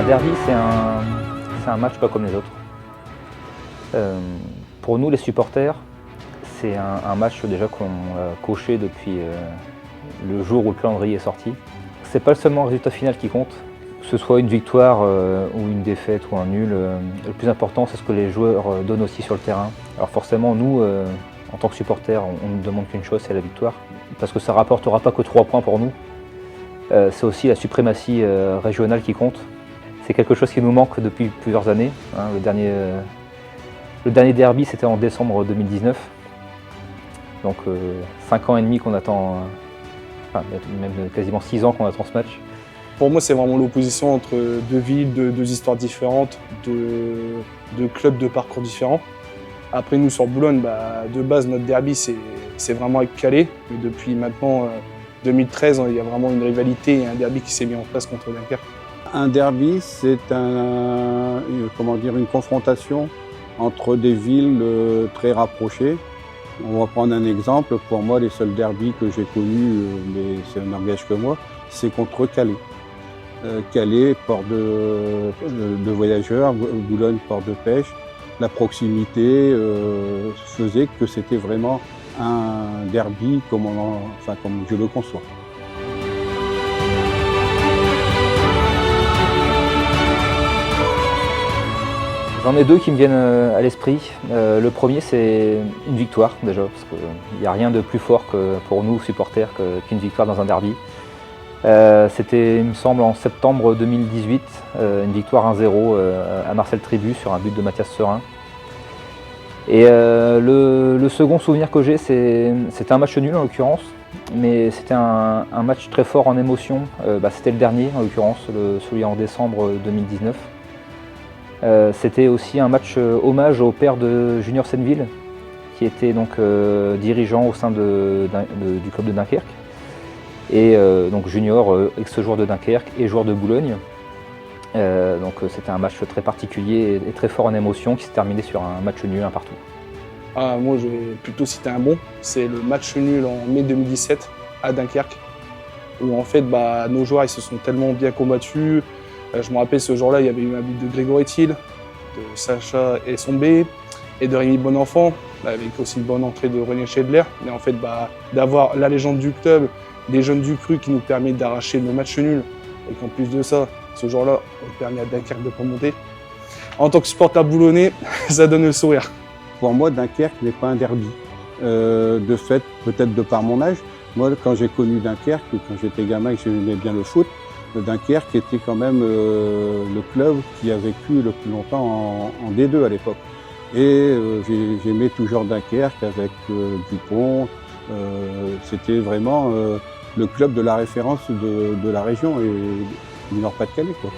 derby, c'est un match pas comme les autres. Pour nous, les supporters, c'est un match déjà qu'on a coché depuis le jour où le calendrier est sorti. C'est pas seulement le résultat final qui compte, que ce soit une victoire ou une défaite ou un nul. Le plus important, c'est ce que les joueurs donnent aussi sur le terrain. Alors forcément, nous, en tant que supporters, on ne demande qu'une chose, c'est la victoire. Parce que ça ne rapportera pas que 3 points pour nous. C'est aussi la suprématie régionale qui compte. C'est quelque chose qui nous manque depuis plusieurs années. Hein. Le dernier derby, c'était en décembre 2019. Donc 5 ans et demi qu'on attend, enfin même quasiment 6 ans qu'on attend ce match. Pour moi, c'est vraiment l'opposition entre deux villes, deux histoires différentes, deux clubs de parcours différents. Après, nous, sur Boulogne, de base, notre derby, c'est vraiment avec Calais. Mais depuis maintenant 2013, il y a vraiment une rivalité et un derby qui s'est mis en place contre Dunkerque. Un derby, c'est une confrontation entre des villes très rapprochées. On va prendre un exemple. Pour moi, les seuls derbys que j'ai connus, mais ça n'engage que moi, c'est contre Calais. Calais, port de voyageurs, Boulogne, port de pêche. La proximité faisait que c'était vraiment un derby comme je le conçois. J'en ai deux qui me viennent à l'esprit. Le premier, c'est une victoire déjà, parce qu'il n'y a rien de plus fort pour nous, supporters, qu'une victoire dans un derby. C'était, il me semble, en septembre 2018, une victoire 1-0 à Marcel Tribus sur un but de Mathias Serin. Et le second souvenir que j'ai, c'était un match nul en l'occurrence, mais c'était un match très fort en émotion. C'était le dernier en l'occurrence, celui en décembre 2019. C'était aussi un match hommage au père de Junior Senneville, qui était donc dirigeant au sein du club de Dunkerque. Et donc Junior, ex-joueur de Dunkerque et joueur de Boulogne. Donc c'était un match très particulier et très fort en émotion qui s'est terminé sur un match nul, un partout. Moi, je vais plutôt citer un bon. C'est le match nul en mai 2017 à Dunkerque, où en fait nos joueurs ils se sont tellement bien combattus. Je me rappelle ce jour-là, il y avait eu un but de Grégory Thiel, de Sacha Essombe et de Rémi Bonenfant, avec aussi une bonne entrée de René Schedler. Mais en fait, d'avoir la légende du club, des jeunes du cru qui nous permettent d'arracher le match nul, et qu'en plus de ça, ce jour-là, on permet à Dunkerque de remonter. En tant que supporter boulonnais, ça donne le sourire. Pour moi, Dunkerque n'est pas un derby. De fait, peut-être de par mon âge, moi, quand j'ai connu Dunkerque, quand j'étais gamin et que j'aimais bien le foot, Dunkerque était quand même le club qui a vécu le plus longtemps en D2 à l'époque. Et j'aimais toujours Dunkerque avec Dupont. C'était vraiment le club de la référence de la région et du Nord-Pas-de-Calais, quoi.